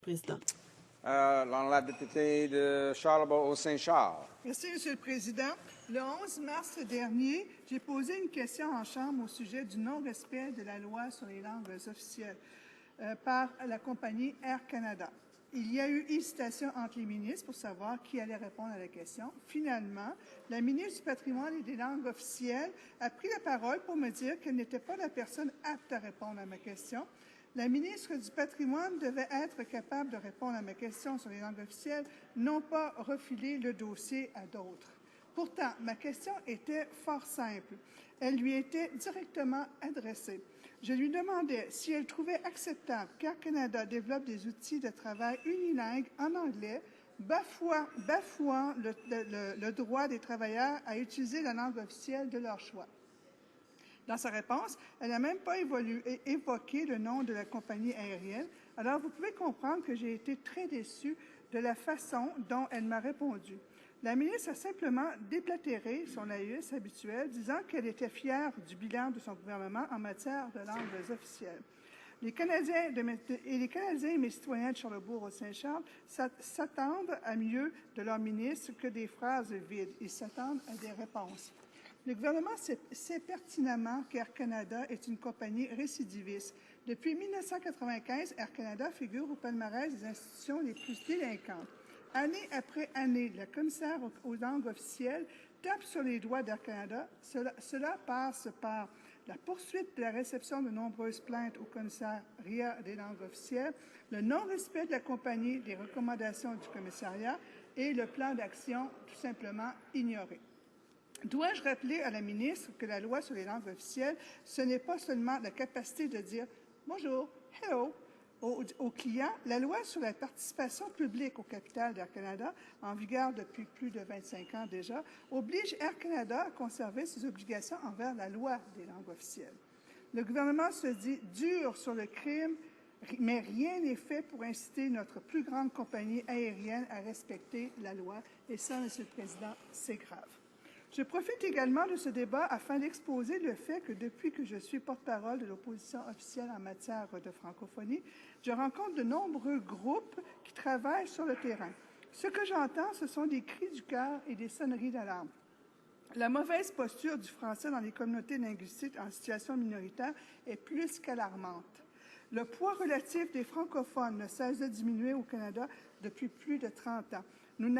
Président. L'honorable député de Charlebourg-Saint-Charles. Merci, Monsieur le Président. Le 11 mars dernier, j'ai posé une question en Chambre au sujet du non-respect de la loi sur les langues officielles par la compagnie Air Canada. Il y a eu hésitation entre les ministres pour savoir qui allait répondre à la question. Finalement, la ministre du Patrimoine et des langues officielles a pris la parole pour me dire qu'elle n'était pas la personne apte à répondre à ma question. La ministre du Patrimoine devait être capable de répondre à ma question sur les langues officielles, non pas refiler le dossier à d'autres. Pourtant, ma question était fort simple. Elle lui était directement adressée. Je lui demandais si elle trouvait acceptable qu'Air Canada développe des outils de travail unilingues en anglais, bafouant le droit des travailleurs à utiliser la langue officielle de leur choix. Dans sa réponse, elle n'a même pas évoqué le nom de la compagnie aérienne. Alors, vous pouvez comprendre que j'ai été très déçue de la façon dont elle m'a répondu. La ministre a simplement déblatéré son laïus habituel, disant qu'elle était fière du bilan de son gouvernement en matière de langues officielles. Les Canadiens et mes citoyens de Charlebourg-Saint-Charles s'attendent à mieux de leur ministre que des phrases vides. Ils s'attendent à des réponses. Le gouvernement sait pertinemment qu'Air Canada est une compagnie récidiviste. Depuis 1995, Air Canada figure au palmarès des institutions les plus délinquantes. Année après année, le commissaire aux langues officielles tape sur les doigts d'Air Canada. Cela passe par la poursuite de la réception de nombreuses plaintes au commissariat des langues officielles, le non-respect de la compagnie des recommandations du commissariat et le plan d'action tout simplement ignoré. Dois-je rappeler à la ministre que la loi sur les langues officielles, ce n'est pas seulement la capacité de dire « bonjour, hello » aux clients. La loi sur la participation publique au capital d'Air Canada, en vigueur depuis plus de 25 ans déjà, oblige Air Canada à conserver ses obligations envers la loi des langues officielles. Le gouvernement se dit dur sur le crime, mais rien n'est fait pour inciter notre plus grande compagnie aérienne à respecter la loi. Et ça, Monsieur le Président, c'est grave. Je profite également de ce débat afin d'exposer le fait que depuis que je suis porte-parole de l'opposition officielle en matière de francophonie, je rencontre de nombreux groupes qui travaillent sur le terrain. Ce que j'entends, ce sont des cris du cœur et des sonneries d'alarme. La mauvaise posture du français dans les communautés linguistiques en situation minoritaire est plus qu'alarmante. Le poids relatif des francophones ne cesse de diminuer au Canada depuis plus de 30 ans. Nous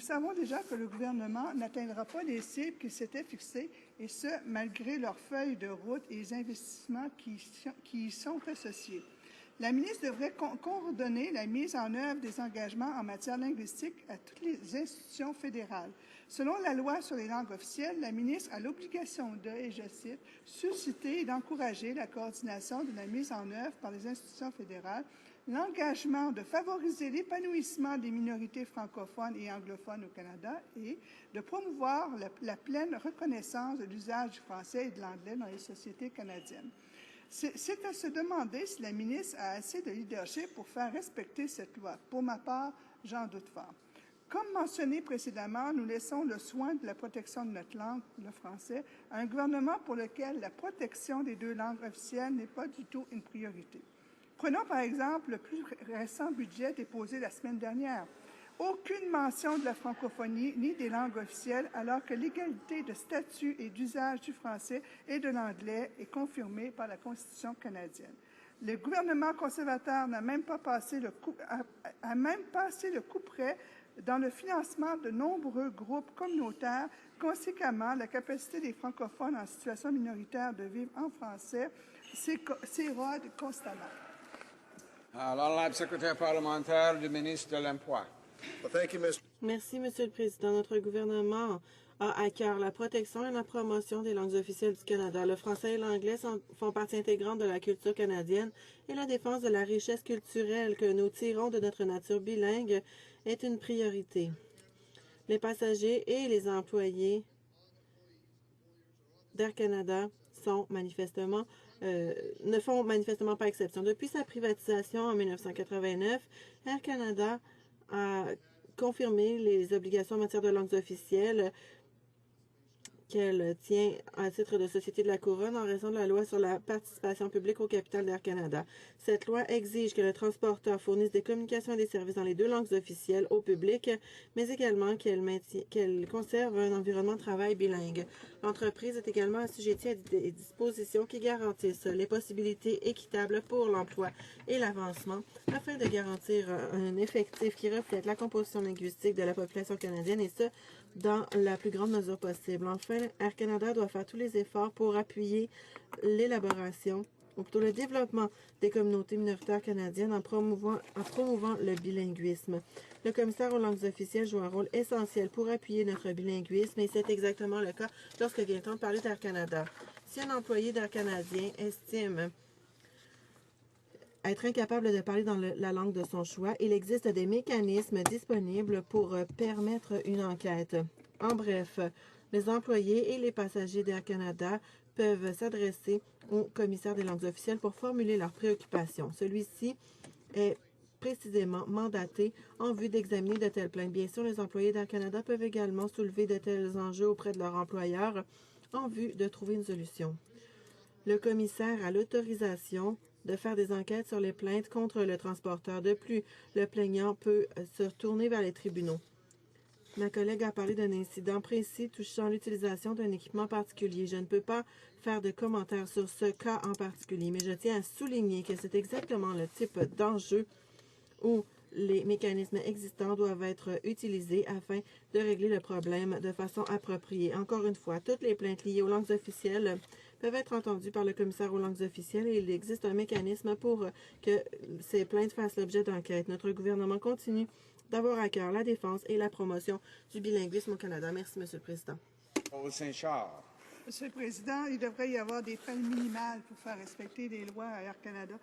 savons déjà que le gouvernement n'atteindra pas les cibles qu'il s'était fixées, et ce, malgré leurs feuilles de route et les investissements qui y sont associés. La ministre devrait coordonner la mise en œuvre des engagements en matière linguistique à toutes les institutions fédérales. Selon la loi sur les langues officielles, la ministre a l'obligation de, et je cite, « susciter et d'encourager la coordination de la mise en œuvre par les institutions fédérales, l'engagement de favoriser l'épanouissement des minorités francophones et anglophones au Canada et de promouvoir la pleine reconnaissance de l'usage du français et de l'anglais dans les sociétés canadiennes. » C'est à se demander si la ministre a assez de leadership pour faire respecter cette loi. Pour ma part, j'en doute fort. Comme mentionné précédemment, nous laissons le soin de la protection de notre langue, le français, à un gouvernement pour lequel la protection des deux langues officielles n'est pas du tout une priorité. Prenons par exemple le plus récent budget déposé la semaine dernière. Aucune mention de la francophonie ni des langues officielles, alors que l'égalité de statut et d'usage du français et de l'anglais est confirmée par la Constitution canadienne. Le gouvernement conservateur n'a même pas passé le coup près dans le financement de nombreux groupes communautaires. Conséquemment, la capacité des francophones en situation minoritaire de vivre en français s'érode constamment. L'honorable secrétaire parlementaire du ministre de l'Emploi. Merci, Monsieur le Président. Notre gouvernement a à cœur la protection et la promotion des langues officielles du Canada. Le français et l'anglais font partie intégrante de la culture canadienne et la défense de la richesse culturelle que nous tirons de notre nature bilingue est une priorité. Les passagers et les employés d'Air Canada ne font manifestement pas exception. Depuis sa privatisation en 1989, Air Canada a confirmé les obligations en matière de langues officielles qu'elle tient à titre de Société de la Couronne en raison de la loi sur la participation publique au capital d'Air Canada. Cette loi exige que le transporteur fournisse des communications et des services dans les 2 langues officielles au public, mais également qu'elle conserve un environnement de travail bilingue. L'entreprise est également assujettie à des dispositions qui garantissent les possibilités équitables pour l'emploi et l'avancement afin de garantir un effectif qui reflète la composition linguistique de la population canadienne et ce, dans la plus grande mesure possible. Enfin, Air Canada doit faire tous les efforts pour appuyer l'élaboration, ou plutôt le développement des communautés minoritaires canadiennes en promouvant le bilinguisme. Le commissaire aux langues officielles joue un rôle essentiel pour appuyer notre bilinguisme et c'est exactement le cas lorsque vient-on de parler d'Air Canada. Si un employé d'Air Canadien estime être incapable de parler dans la langue de son choix, il existe des mécanismes disponibles pour permettre une enquête. En bref, les employés et les passagers d'Air Canada peuvent s'adresser au commissaire des langues officielles pour formuler leurs préoccupations. Celui-ci est précisément mandaté en vue d'examiner de telles plaintes. Bien sûr, les employés d'Air Canada peuvent également soulever de tels enjeux auprès de leur employeur en vue de trouver une solution. Le commissaire a l'autorisation de faire des enquêtes sur les plaintes contre le transporteur. De plus, le plaignant peut se tourner vers les tribunaux. Ma collègue a parlé d'un incident précis touchant l'utilisation d'un équipement particulier. Je ne peux pas faire de commentaires sur ce cas en particulier, mais je tiens à souligner que c'est exactement le type d'enjeu où les mécanismes existants doivent être utilisés afin de régler le problème de façon appropriée. Encore une fois, toutes les plaintes liées aux langues officielles peuvent être entendues par le commissaire aux langues officielles et il existe un mécanisme pour que ces plaintes fassent l'objet d'enquête. Notre gouvernement continue d'avoir à cœur la défense et la promotion du bilinguisme au Canada. Merci, Monsieur le Président. Monsieur le Président, il devrait y avoir des peines minimales pour faire respecter les lois à Air Canada.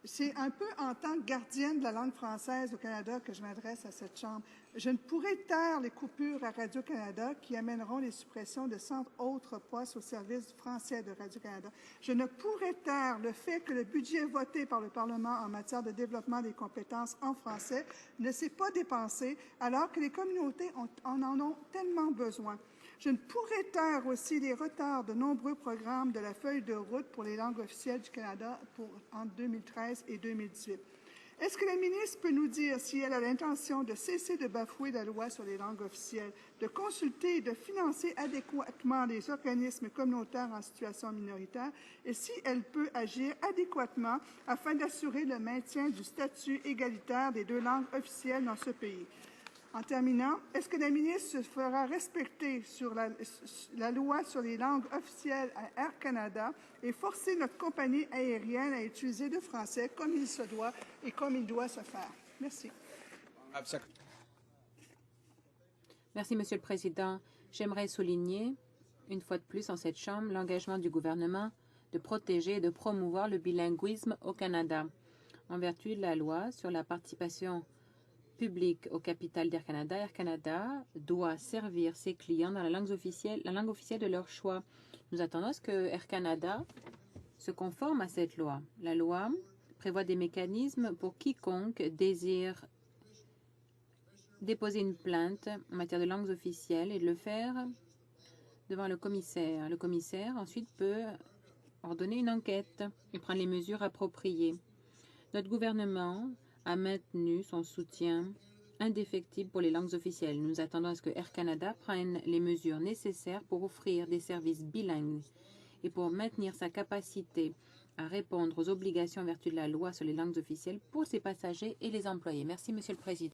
C'est un peu en tant que gardienne de la langue française au Canada que je m'adresse à cette Chambre. Je ne pourrais taire les coupures à Radio-Canada qui amèneront les suppressions de 100 autres postes au service français de Radio-Canada. Je ne pourrais taire le fait que le budget voté par le Parlement en matière de développement des compétences en français ne s'est pas dépensé alors que les communautés en ont tellement besoin. Je ne pourrais taire aussi les retards de nombreux programmes de la feuille de route pour les langues officielles du Canada entre 2013 et 2018. Est-ce que la ministre peut nous dire si elle a l'intention de cesser de bafouer la loi sur les langues officielles, de consulter et de financer adéquatement les organismes communautaires en situation minoritaire et si elle peut agir adéquatement afin d'assurer le maintien du statut égalitaire des 2 langues officielles dans ce pays? En terminant, est-ce que la ministre se fera respecter sur la loi sur les langues officielles à Air Canada et forcer notre compagnie aérienne à utiliser le français comme il se doit et comme il doit se faire? Merci. Merci, Monsieur le Président. J'aimerais souligner, une fois de plus en cette Chambre, l'engagement du gouvernement de protéger et de promouvoir le bilinguisme au Canada. En vertu de la loi sur la participation public au capital d'Air Canada doit servir ses clients dans la langue officielle de leur choix. Nous attendons à ce que Air Canada se conforme à cette loi. La loi prévoit des mécanismes pour quiconque désire déposer une plainte en matière de langues officielles et de le faire devant le commissaire. Le commissaire ensuite peut ordonner une enquête et prendre les mesures appropriées. Notre gouvernement a maintenu son soutien indéfectible pour les langues officielles. Nous attendons à ce que Air Canada prenne les mesures nécessaires pour offrir des services bilingues et pour maintenir sa capacité à répondre aux obligations en vertu de la loi sur les langues officielles pour ses passagers et les employés. Merci, Monsieur le Président.